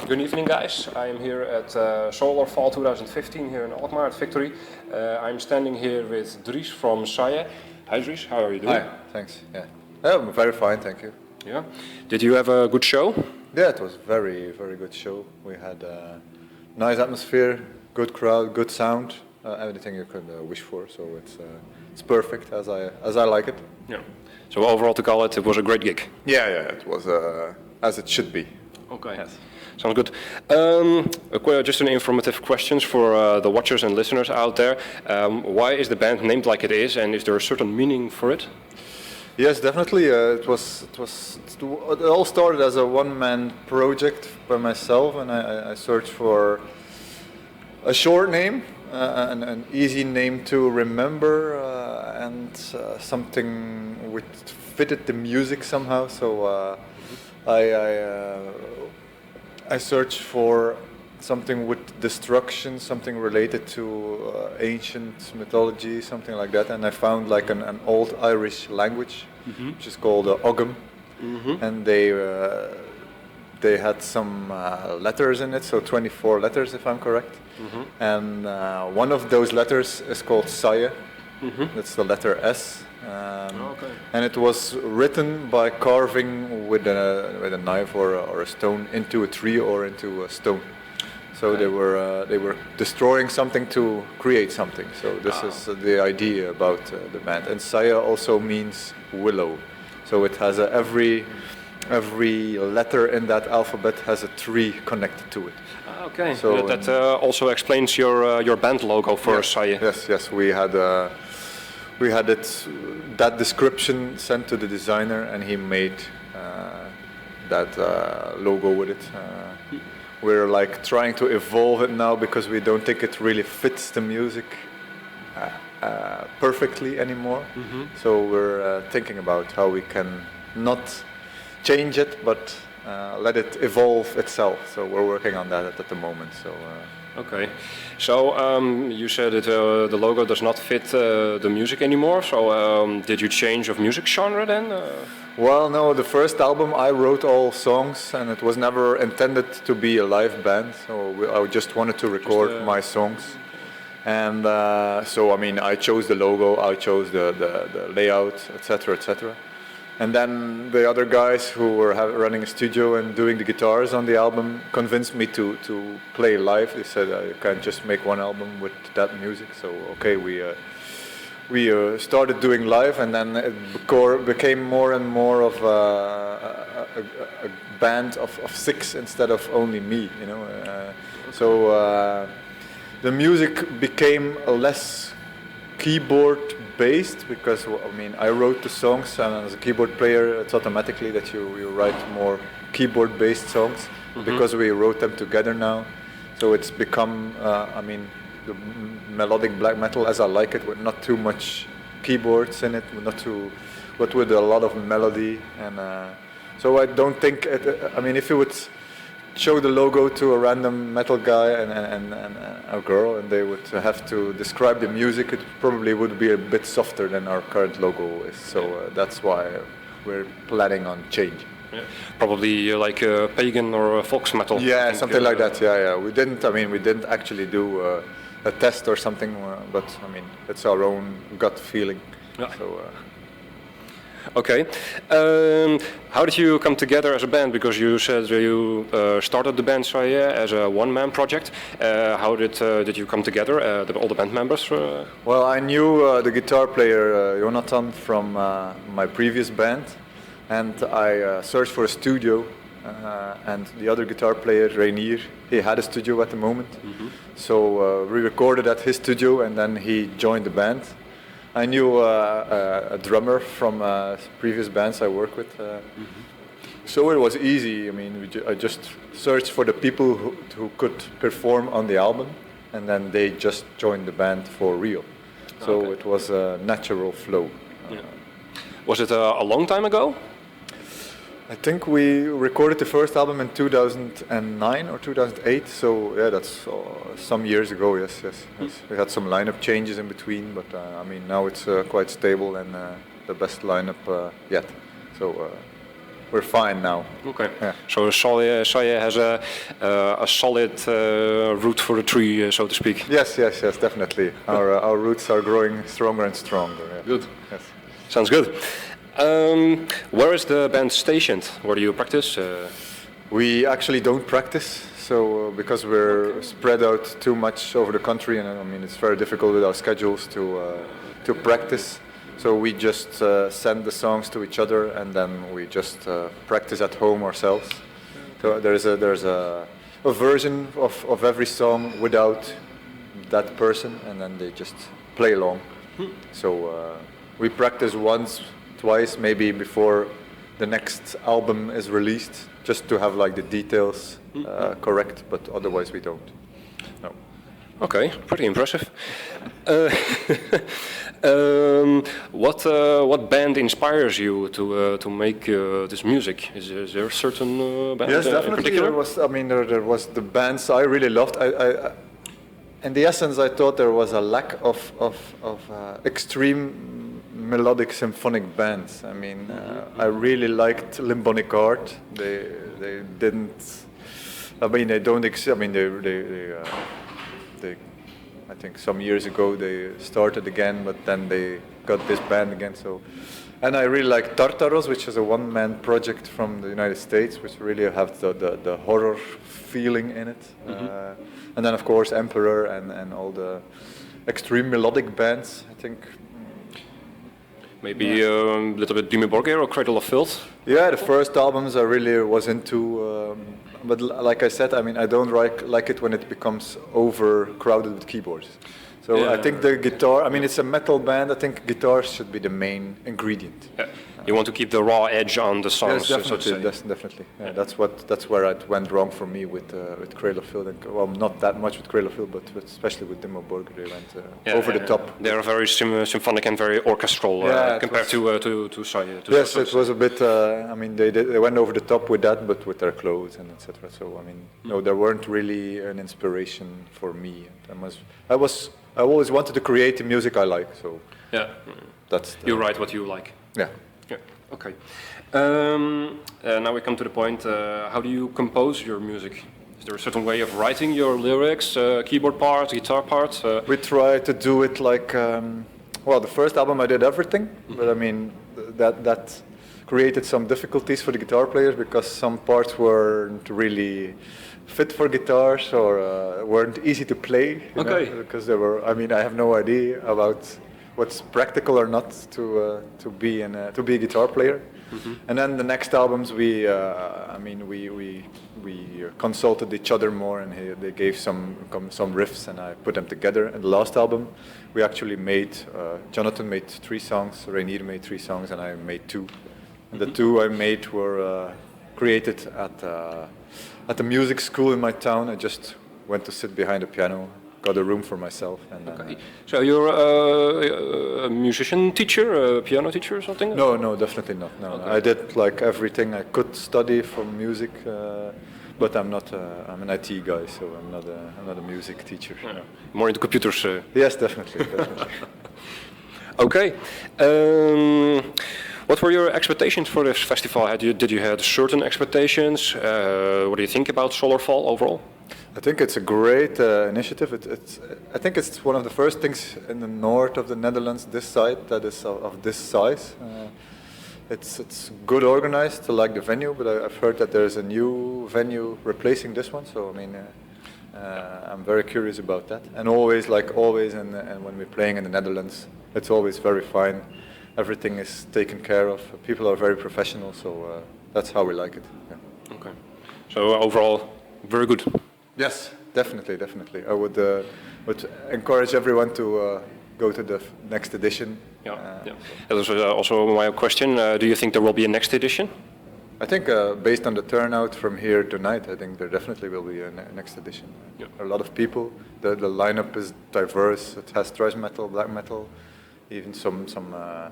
Good evening, guys. I am here at Solarfall 2015 here in Alkmaar at Victorie. I'm standing here with Dries from Saille. Hi, Dries. How are you doing? Hi. Thanks. Yeah. I'm very fine, thank you. Yeah. Did you have a good show? Yeah, it was very good show. We had a nice atmosphere, good crowd, good sound, everything you could wish for. So it's perfect as I like it. Yeah. So overall, to call it, it was a great gig. Yeah, it was as it should be. Okay. Yes. Sounds good. Just an informative questions for the watchers and listeners out there. Why is the band named like it is, and is there a certain meaning for it? Yes, definitely. It all started as a one-man project by myself, and I searched for a short name, an easy name to remember, and something which fitted the music somehow. So I searched for something with destruction, something related to ancient mythology, something like that, and I found like an old Irish language, which is called Ogham, and they had some letters in it, so 24 letters if I'm correct, and one of those letters is called Saille. That's the letter S. And it was written by carving with a knife or a stone into a tree or into a stone. So they were destroying something to create something. So this is the idea about the band. And Saille also means willow. So it has every letter in that alphabet has a tree connected to it. Okay. So that also explains your band logo for Saille. Yes. We had that description sent to the designer, and he made that logo with it. We're like trying to evolve it now because we don't think it really fits the music perfectly anymore. So we're thinking about how we can not change it, but let it evolve itself. So we're working on that at the moment. So. Okay, so you said that the logo does not fit the music anymore. So did you change of music genre then? Well, no. The first album I wrote all songs, and it was never intended to be a live band. So I just wanted to record my songs, and so I mean I chose the logo, I chose the layout, etc., etc. And then the other guys who were running a studio and doing the guitars on the album convinced me to play live. They said you can't just make one album with that music. So okay, we started doing live, and then it became more and more of a band of six instead of only me. You know, so the music became less keyboard based because I mean I wrote the songs, and as a keyboard player it's automatically that you write more keyboard based songs because we wrote them together now. So it's become I mean the melodic black metal as I like it, with not too much keyboards in it, but with a lot of melody, and so I don't think I mean if you would show the logo to a random metal guy and a girl, and they would have to describe the music, it probably would be a bit softer than our current logo is. So that's why we're planning on changing. Yeah. Probably like pagan or fox metal. Yeah, something like that. Yeah. We didn't actually do a test or something, but I mean it's our own gut feeling. Yeah. So. Okay. How did you come together as a band? Because you said you started the band Saille as a one-man project. How did you come together, all the band members? Well, I knew the guitar player Jonathan from my previous band, and I searched for a studio. And the other guitar player, Reinier, he had a studio at the moment. So we recorded at his studio, and then he joined the band. I knew a drummer from previous bands I work with, so it was easy. I mean, I just searched for the people who could perform on the album, and then they just joined the band for real. So it was a natural flow. Yeah. Was it a long time ago? I think we recorded the first album in 2009 or 2008, so yeah, that's some years ago, yes. We had some lineup changes in between, but I mean now it's quite stable and the best lineup yet. So we're fine now. Okay. Yeah. So Saille has a solid root for the tree, so to speak. Yes, definitely. Our roots are growing stronger and stronger. Yeah. Good. Yes. Sounds good. Where is the band stationed? Where do you practice? We actually don't practice, so because we're spread out too much over the country, and I mean it's very difficult with our schedules to practice. So we just send the songs to each other, and then we just practice at home ourselves. So there's a version of every song without that person, and then they just play along. So we practice once, twice, maybe before the next album is released, just to have like the details correct. But otherwise, we don't. No. Okay, pretty impressive. What band inspires you to make this music? Is there a certain band Yes, in definitely. particular? There was the bands I really loved. In the essence, I thought there was a lack of extreme melodic symphonic bands. I mean, I really liked Limbonic Art. They didn't. I mean, they don't exist. I mean, they. I think some years ago they started again, but then they got this band again. So, and I really like Tartaros, which is a one-man project from the United States, which really have the horror feeling in it. And then of course Emperor and all the extreme melodic bands. I think. Maybe a little bit Dimmu Borgir or Cradle of Filth? Yeah, the first albums I really was into, but like I said, I mean, I don't like it when it becomes overcrowded with keyboards. So Yeah. I think the guitar, I mean, it's a metal band, I think guitars should be the main ingredient. Yeah. You want to keep the raw edge on the songs, Yes, so to say. definitely. Yeah, that's where it went wrong for me with Cradle of Filth. Well, not that much with Cradle of Filth, but especially with Dimmu Borgir, they went over the top. They are very symphonic and very orchestral compared to Saille. Yes, it was a bit. I mean, they went over the top with that, but with their clothes and etc. So I mean, no, there weren't really an inspiration for me. I always wanted to create the music I like. So yeah, that's. You write what you like. Yeah. Yeah. Okay. Now we come to the point. How do you compose your music? Is there a certain way of writing your lyrics, keyboard part, guitar part? We try to do it like. Well, the first album I did everything, but I mean that created some difficulties for the guitar players because some parts weren't really fit for guitars or weren't easy to play. You know, because they were. I mean, I have no idea about what's practical or not to be a guitar player. And then the next albums we consulted each other more, and they gave some riffs, and I put them together. And the last album we actually made. Jonathan made 3 songs, Rainier made 3 songs, and I made 2. And the 2 I made were created at the music school in my town. I just went to sit behind a piano. Got a room for myself. And, So you're a musician teacher, a piano teacher or something? No, definitely not. No, I did like everything I could study from music, but I'm not. I'm an IT guy, so I'm not a music teacher. Yeah. More into computers. Yes, definitely. Okay. What were your expectations for this festival? Did you have certain expectations? What do you think about Solarfall overall? I think it's a great initiative. I think it's one of the first things in the north of the Netherlands, this side, that is of this size. It's good organized. I like the venue, but I've heard that there's a new venue replacing this one. So I mean, I'm very curious about that. And always, and when we're playing in the Netherlands, it's always very fine. Everything is taken care of. People are very professional, so that's how we like it. Yeah. Okay. So overall, very good. Yes, definitely. I would encourage everyone to go to the next edition. Yeah. That was also my question. Do you think there will be a next edition? I think based on the turnout from here tonight, I think there definitely will be a next edition. Yeah. A lot of people. The lineup is diverse. It has thrash metal, black metal, even some I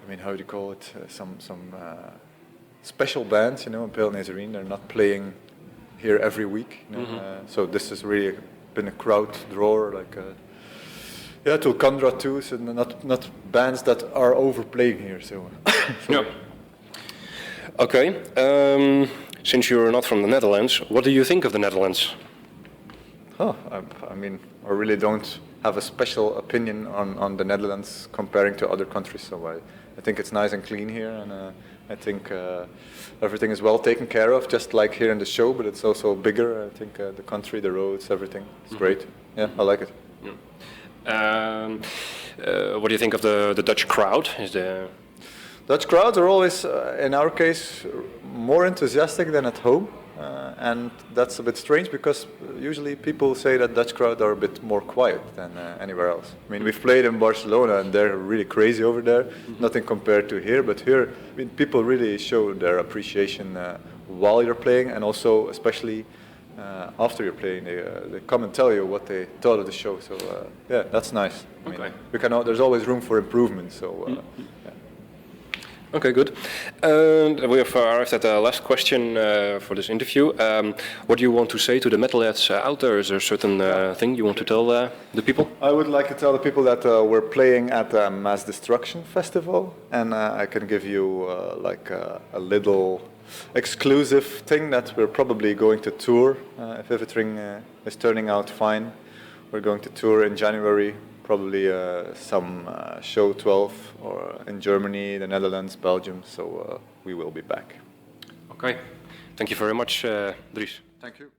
mean, how do you call it? Some special bands. You know, Impaled Nazarene. They're not playing here every week, you know? So this has really been a crowd drawer, like Thulcandra too. So not bands that are overplaying here. So yeah. Okay. Since you're not from the Netherlands, what do you think of the Netherlands? Oh, I mean, I really don't have a special opinion on the Netherlands comparing to other countries. So I think it's nice and clean here, and I think everything is well taken care of, just like here in the show. But it's also bigger. I think the country, the roads, everything is great. Yeah, I like it. What do you think of the Dutch crowd? Is the Dutch crowds are always, in our case, more enthusiastic than at home. And that's a bit strange because usually people say that Dutch crowds are a bit more quiet than anywhere else. I mean, we've played in Barcelona and they're really crazy over there, nothing compared to here. But here, I mean, people really show their appreciation while you're playing, and also especially after you're playing, they come and tell you what they thought of the show. So yeah, that's nice. I mean, there's always room for improvement. So. Yeah. Okay, good. We have arrived at the last question for this interview. What do you want to say to the metalheads out there? Is there a certain thing you want to tell the people? I would like to tell the people that we're playing at the Mass Destruction Festival, and I can give you like a little exclusive thing that we're probably going to tour if everything is turning out fine. We're going to tour in January. Probably some show 12 or in Germany, the Netherlands, Belgium, so we will be back. Okay. Thank you very much, Dries. Thank you.